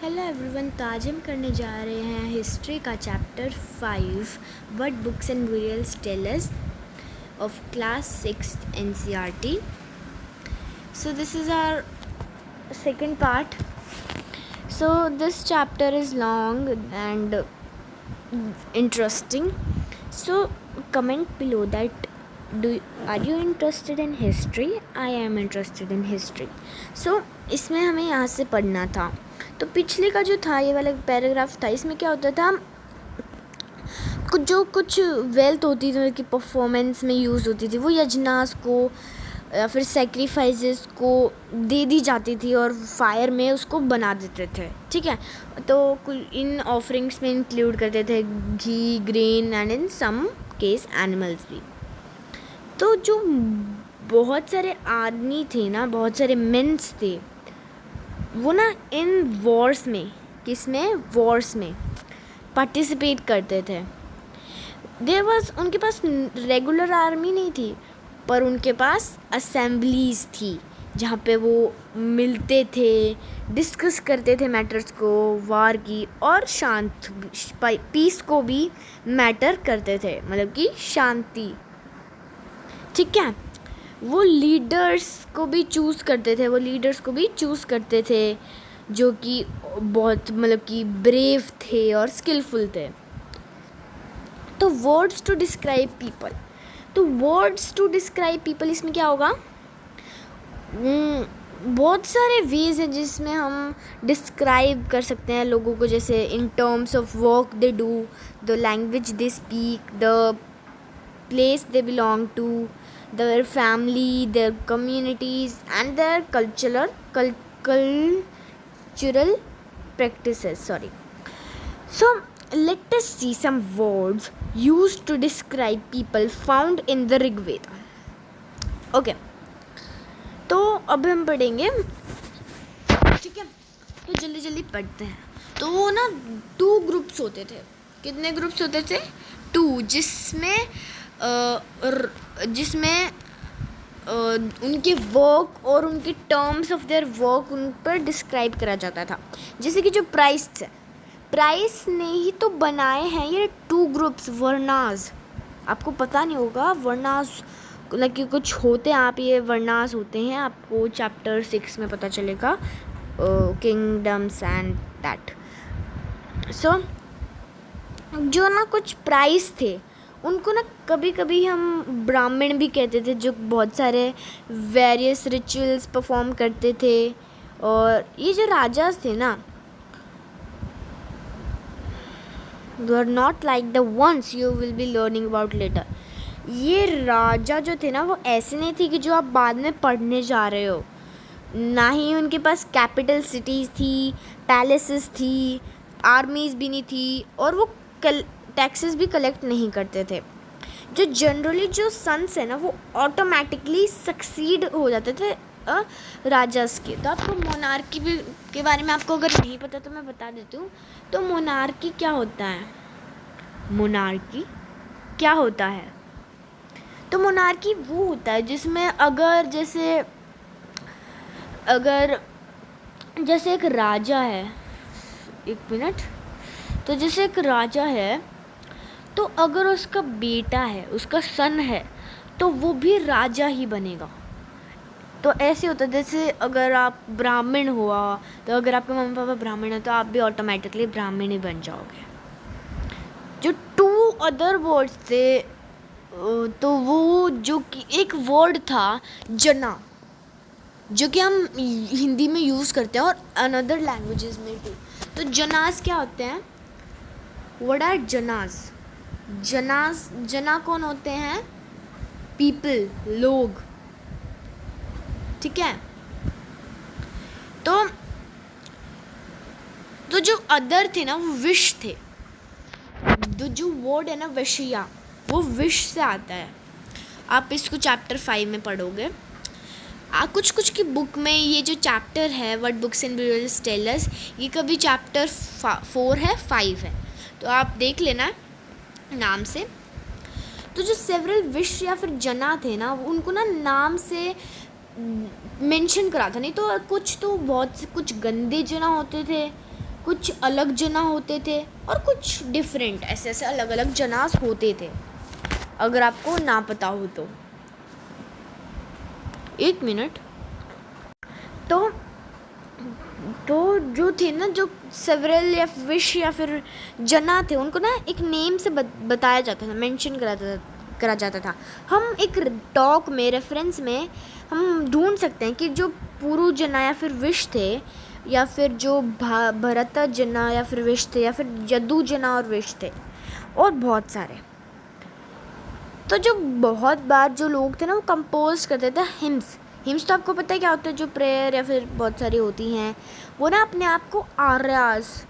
Hello everyone, तो आज हम करने जा रहे हैं हिस्ट्री का chapter 5 what books and materials tell us of class 6 NCERT. So this is our second part. So this chapter is long and interesting. So comment below that are you interested in history? I am interested in history. So इसमें हमें यहाँ से पढ़ना था. तो पिछले का जो था ये वाला पैराग्राफ था, इसमें क्या होता था, कुछ वेल्थ होती थी कि परफॉर्मेंस में यूज़ होती थी, वो यजनास को या फिर सेक्रीफाइसेस को दे दी जाती थी और फायर में उसको बना देते थे. ठीक है, तो इन ऑफरिंग्स में इंक्लूड करते थे घी, grain and in some case animals भी. तो जो बहुत सारे आदमी थे ना, बहुत सारे मेंस थे, वो ना इन वॉर्स में, किसमें, वॉर्स में पार्टिसिपेट करते थे. उनके पास रेगुलर आर्मी नहीं थी, पर उनके पास असेंबलीज थी जहाँ पे वो मिलते थे, डिस्कस करते थे मैटर्स को, वार की और शांत पीस को भी मैटर करते थे, मतलब कि शांति. ठीक है, वो लीडर्स को भी चूज़ करते थे जो कि बहुत मतलब कि ब्रेव थे और स्किलफुल थे. तो वर्ड्स टू डिस्क्राइब पीपल, इसमें क्या होगा, बहुत सारे वेज हैं जिसमें हम डिस्क्राइब कर सकते हैं लोगों को, जैसे in terms of work they do, the language they speak, the place they belong to, their family, their communities and their cultural practices. So let us see some words used to describe people found in the Rig Veda. Okay, तो अब हम पढ़ेंगे. ठीक है, तो जल्दी पढ़ते हैं. तो वो ना 2 ग्रुप्स होते थे. कितने ग्रुप्स होते थे? 2, जिसमें उनके वर्क और उनके टर्म्स ऑफ देयर वर्क उन पर डिस्क्राइब करा जाता था. जैसे कि जो प्राइस ने ही तो बनाए हैं ये 2 ग्रुप्स. वर्नास, आपको पता नहीं होगा, वर्नास कि कुछ होते हैं, आप ये वर्नास होते हैं, आपको चैप्टर 6 में पता चलेगा, किंगडम्स एंड दैट. सो जो ना कुछ प्राइस थे, उनको ना कभी कभी हम ब्राह्मण भी कहते थे, जो बहुत सारे वेरियस रिचुअल्स परफॉर्म करते थे. और ये जो राजास थे ना, they are not like the ones you will be learning about later. ये राजा जो थे ना, वो ऐसे नहीं थे कि जो आप बाद में पढ़ने जा रहे हो. ना ही उनके पास कैपिटल सिटीज़ थी, पैलेसेस थी, आर्मीज़ भी नहीं थी, और वो टैक्सेस भी कलेक्ट नहीं करते थे. जो जनरली जो सन्स है ना, वो ऑटोमेटिकली सक्सीड हो जाते थे राजास के. तो आपको मोनार्की भी के बारे में आपको अगर नहीं पता तो मैं बता देती हूँ. तो मोनार्की क्या होता है? तो मोनार्की वो होता है जिसमें अगर जैसे एक राजा है, एक मिनट, तो जैसे एक राजा है, तो अगर उसका बेटा है, उसका सन है, तो वो भी राजा ही बनेगा. तो ऐसे होता है, जैसे अगर आप ब्राह्मण हुआ, तो अगर आपके मम्मी पापा ब्राह्मण है, तो आप भी ऑटोमेटिकली ब्राह्मण ही बन जाओगे. जो 2 अदर वर्ड्स थे, तो वो जो कि एक वर्ड था जना, जो कि हम हिंदी में यूज़ करते हैं और अनदर लैंग्वेजेस में भी. तो जनास क्या होते हैं? व्हाट आर जनास? जना कौन होते हैं? पीपल, लोग. ठीक है, तो जो अदर थे ना, वो विश थे. जो वर्ड है ना, वशिया, वो विश से आता है. आप इसको चैप्टर 5 में पढ़ोगे. कुछ की बुक में ये जो चैप्टर है what books and materials tell us, ये कभी चैप्टर 4 है, 5 है, तो आप देख लेना नाम से. तो जो सेवरल विश या फिर जना थे ना, उनको ना नाम से मेंशन करा था. नहीं तो कुछ गंदे जना होते थे, कुछ अलग जना होते थे और कुछ डिफरेंट, ऐसे ऐसे अलग अलग जनास होते थे, अगर आपको ना पता हो तो। एक मिनट। तो जो थे ना, जो सेवरल या विश या फिर जना थे, उनको ना एक नेम से बताया जाता था, मेंशन करा जाता था। हम एक टॉक में, रेफरेंस में हम ढूंढ सकते हैं कि जो पुरु जना या फिर विश थे, या फिर जो भरत जना या फिर विश थे, या फिर यदु जना और विश थे, और बहुत सारे। तो जो बहुत बार जो लोग थे ना, वो कंपोज करते थे हिम्स। तो आपको पता है क्या होता है, जो प्रेयर या फिर बहुत सारी होती हैं, वो ना अपने आप को आर्यास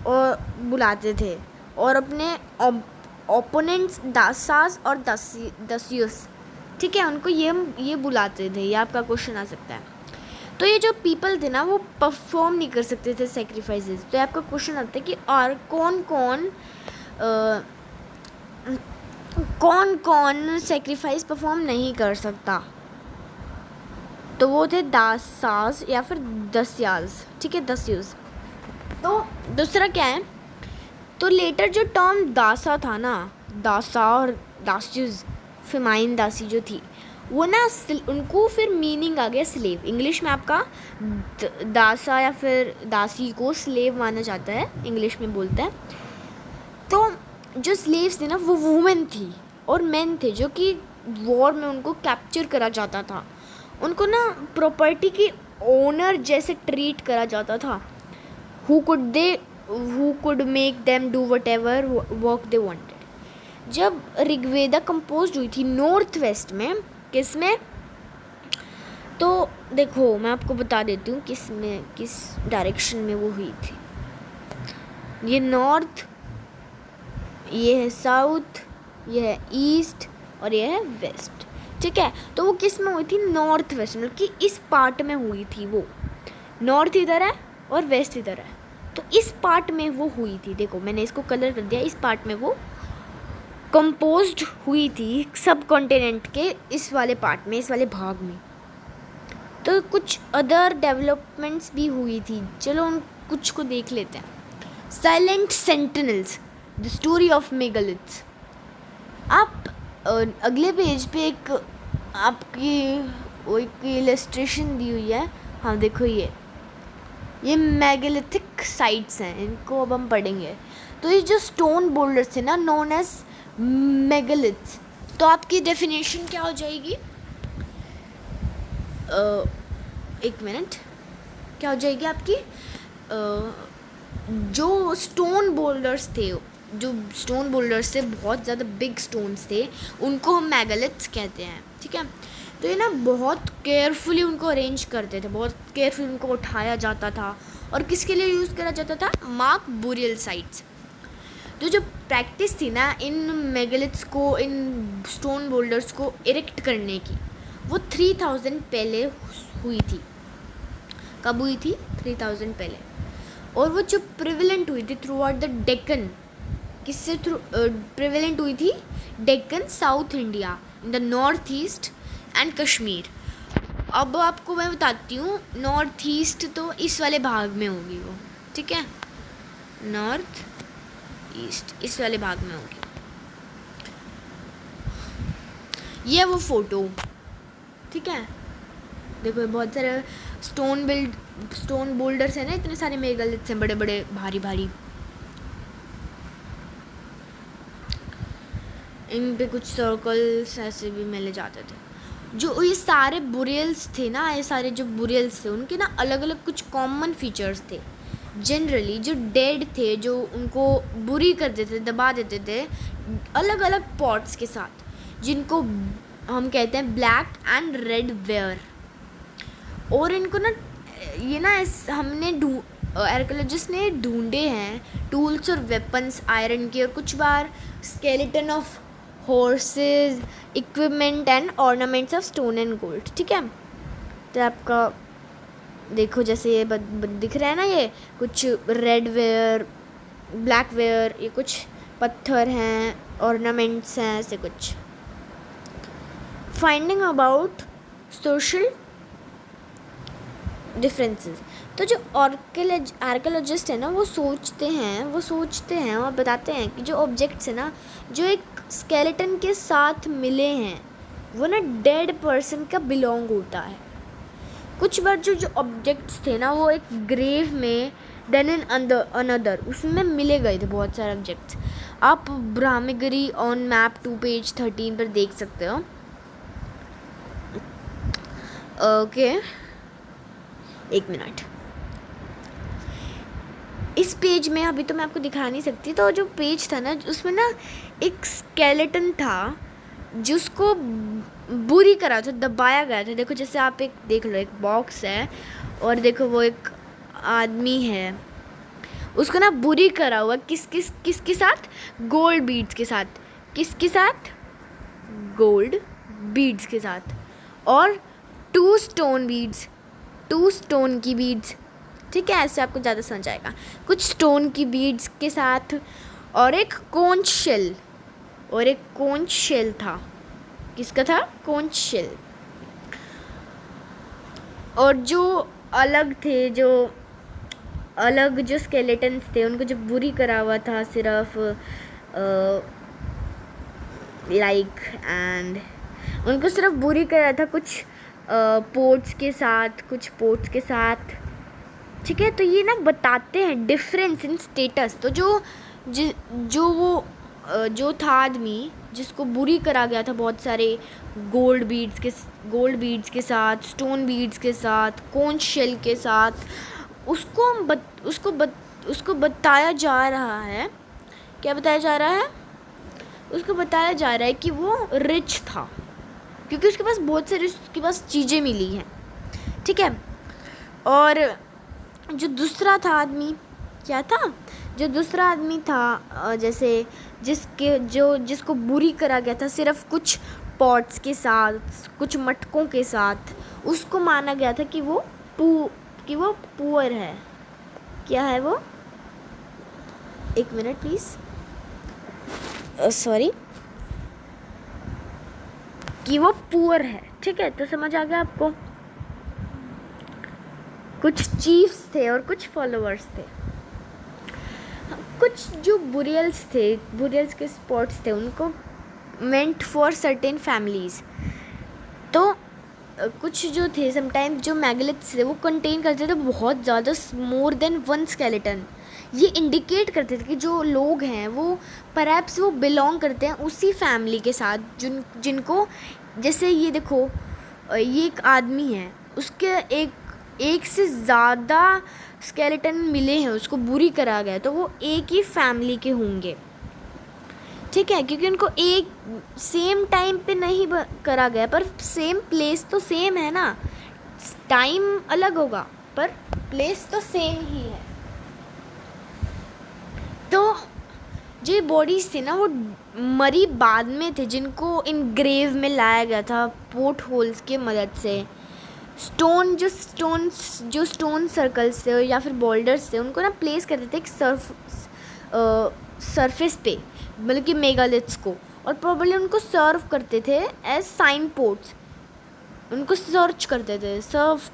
और बुलाते थे, और अपने ओपोनेंट्स दासास और दस्युस, ठीक है, उनको ये बुलाते थे। ये आपका क्वेश्चन आ सकता है। तो ये जो पीपल थे ना, वो परफॉर्म नहीं कर सकते थे सेक्रीफाइसेस। तो आपका क्वेश्चन आता है कि और कौन सेक्रीफाइस परफॉर्म नहीं कर सकता। तो वो थे दासास या फिर दस्यास, ठीक है, दस्युस। तो दूसरा क्या है, तो लेटर जो टर्म दासा था ना, दासा और दास्युस, फेमाइन दासी जो थी, वो ना उनको फिर मीनिंग आ गया स्लेव। इंग्लिश में आपका दासा या फिर दासी को स्लेव माना जाता है, इंग्लिश में बोलते हैं। तो जो स्लेव्स थे ना, वो वुमेन थी और मेन थे, जो कि वॉर में उनको कैप्चर करा जाता था। उनको ना प्रॉपर्टी के ओनर जैसे ट्रीट करा जाता था। Who could make them do what ever work they wanted. जब ऋग्वेदा कंपोज हुई थी नॉर्थ वेस्ट में, किस में, तो देखो मैं आपको बता देती हूँ किस डायरेक्शन में वो हुई थी। ये नॉर्थ, ये है साउथ, ये है ईस्ट और ये है वेस्ट, ठीक है। तो वो किस में हुई थी, नॉर्थ वेस्ट में, कि इस पार्ट में हुई थी। वो नॉर्थ इधर है और वेस्ट इधर है, तो इस पार्ट में वो हुई थी। देखो मैंने इसको कलर कर दिया, इस पार्ट में वो कंपोज्ड हुई थी, सब कॉन्टिनेंट के इस वाले पार्ट में, इस वाले भाग में। तो कुछ अदर डेवलपमेंट्स भी हुई थी, चलो उन कुछ को देख लेते हैं। Silent sentinels, the story of megaliths. आप अगले पेज पे एक आपकी वो एक इलस्ट्रेशन दी हुई है। हाँ देखो, ये मेगालिथिक साइट्स हैं, इनको अब हम पढ़ेंगे। तो ये जो स्टोन बोल्डर्स थे ना, नोन एज मेगालिथ्स। तो आपकी डेफिनेशन क्या हो जाएगी, एक मिनट, क्या हो जाएगी आपकी, जो स्टोन बोल्डर्स थे, बहुत ज़्यादा बिग स्टोन्स थे, उनको हम मेगालिथ्स कहते हैं, ठीक है। तो ये ना बहुत केयरफुली उनको अरेंज करते थे, बहुत केयरफुली उनको उठाया जाता था, और किसके लिए यूज़ करा जाता था, मार्क बुरियल साइट्स। तो जो प्रैक्टिस थी ना इन मेगालिथ्स को, इन स्टोन बोल्डर्स को इरेक्ट करने की, वो 3000 पहले हुई थी। कब हुई थी, 3000 पहले। और वो जो प्रिवेलेंट हुई थी थ्रू आउट द डेक्कन, किससे प्रिवेलेंट हुई थी, Deccan, south India, in the north east and Kashmir. अब आपको मैं बताती हूँ, नॉर्थ ईस्ट तो इस वाले भाग में होगी वो, ठीक है, नॉर्थ ईस्ट इस वाले भाग में होगी। ये वो फोटो, ठीक है, देखो बहुत सारे स्टोन बोल्डर्स हैं ना, इतने सारे मेगालिथ्स हैं, बड़े बड़े भारी भारी। इन पे कुछ सर्कल्स ऐसे भी मिले जाते थे। जो ये सारे बुरियल्स थे ना, ये सारे जो बुरियल्स थे, उनके ना अलग अलग कुछ कॉमन फीचर्स थे। जनरली जो डेड थे, जो उनको बुरी कर देते थे, दबा देते थे अलग अलग पॉट्स के साथ, जिनको हम कहते हैं ब्लैक एंड रेड वेयर। और इनको ना ये ना हमने आर्कियोलॉजिस्ट ने ढूंढे हैं टूल्स और वेपन्स आयरन के, और कुछ बार skeleton of horses, equipment and ornaments of stone and gold, ठीक है। तो आपका देखो जैसे ये दिख रहा है ना, ये कुछ रेड वेयर, ब्लैक वेयर, ये कुछ पत्थर हैं, ऑर्नामेंट्स हैं, ऐसे कुछ। फाइंडिंग अबाउट सोशल डिफरेंसेस, तो जो आर्कियोलॉजिस्ट है ना वो सोचते हैं और बताते हैं कि जो ऑब्जेक्ट्स है ना जो एक स्केलेटन के साथ मिले हैं वो ना डेड पर्सन का बिलोंग होता है। कुछ बार जो ऑब्जेक्ट्स थे ना वो एक ग्रेव में देन इन अनदर उसमें मिले गए थे बहुत सारे ऑब्जेक्ट्स। आप ब्रह्मगिरी ऑन मैप 2 पेज 13 पर देख सकते हो। ओके एक मिनट, इस पेज में अभी तो मैं आपको दिखा नहीं सकती। तो जो पेज था ना उसमें ना एक स्केलेटन था जिसको बुरी करा था, दबाया गया था। देखो जैसे आप एक देख लो, एक बॉक्स है और देखो वो एक आदमी है, उसको ना बुरी करा हुआ किसके साथ? गोल्ड बीड्स के साथ। किसके साथ? गोल्ड बीड्स के साथ। और 2 स्टोन बीड्स, 2 स्टोन की बीड्स, ठीक है, ऐसे आपको ज़्यादा समझ आएगा। कुछ स्टोन की बीड्स के साथ और एक कोंच शेल था। किसका था? कोंच शेल। और जो अलग जो स्केलेटन्स थे उनको जो बुरी करा हुआ था सिर्फ एंड उनको सिर्फ बुरी करा था कुछ पोर्ट्स के साथ, ठीक है। तो ये ना बताते हैं डिफरेंस इन स्टेटस। तो जो था आदमी जिसको बुरी करा गया था बहुत सारे गोल्ड बीड्स के साथ, स्टोन बीड्स के साथ, कोंच शेल के साथ, उसको बताया जा रहा है। क्या बताया जा रहा है? उसको बताया जा रहा है कि वो रिच था क्योंकि उसके पास बहुत सारी उसके पास चीज़ें मिली हैं, ठीक है। और जो दूसरा था आदमी, क्या था? जो दूसरा आदमी था जैसे जिसको बुरी करा गया था सिर्फ कुछ पॉट्स के साथ, कुछ मटकों के साथ, उसको माना गया था कि वो पुअर है। क्या है वो? एक मिनट प्लीज़, सॉरी, कि वो पुअर है, ठीक है। तो समझ आ गया आपको? कुछ चीफ्स थे और कुछ फॉलोअर्स थे। कुछ जो बुरियल्स के स्पॉट्स थे उनको मेंट फॉर सर्टेन फैमिलीज़। तो कुछ जो थे समटाइम्स जो मैगलिथ्स थे वो कंटेन करते थे बहुत ज़्यादा मोर देन 1 स्केलेटन। ये इंडिकेट करते थे कि जो लोग हैं वो परहैप्स वो बिलोंग करते हैं उसी फैमिली के साथ जिनको, जैसे ये देखो ये एक आदमी है, उसके एक से ज़्यादा स्केलेटन मिले हैं, उसको बुरी करा गया, तो वो एक ही फैमिली के होंगे, ठीक है। क्योंकि उनको एक सेम टाइम पे नहीं करा गया, पर सेम प्लेस तो सेम है ना। टाइम अलग होगा पर प्लेस तो सेम ही है। तो जो बॉडीज़ थे ना वो मरी बाद में थे, जिनको इन ग्रेव में लाया गया था पोर्ट होल्स की मदद से। जो स्टोन सर्कल्स थे या फिर बोल्डर्स थे उनको ना प्लेस करते थे एक सरफेस पे, मतलब कि मेगालिथ्स को, और प्रोबेबली उनको सर्व करते थे एज साइन पोर्ट्स। उनको सर्व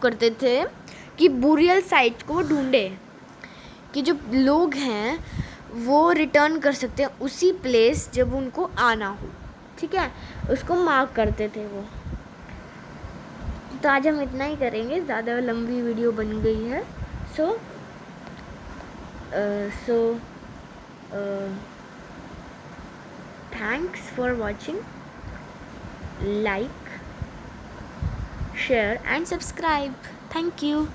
करते थे कि बुरियल साइट्स को वो ढूंढे कि जो लोग हैं वो रिटर्न कर सकते हैं उसी प्लेस जब उनको आना हो, ठीक है, उसको मार्क करते थे वो। तो आज हम इतना ही करेंगे, ज़्यादा लंबी वीडियो बन गई है। So thanks for watching, like, share and subscribe. Thank you.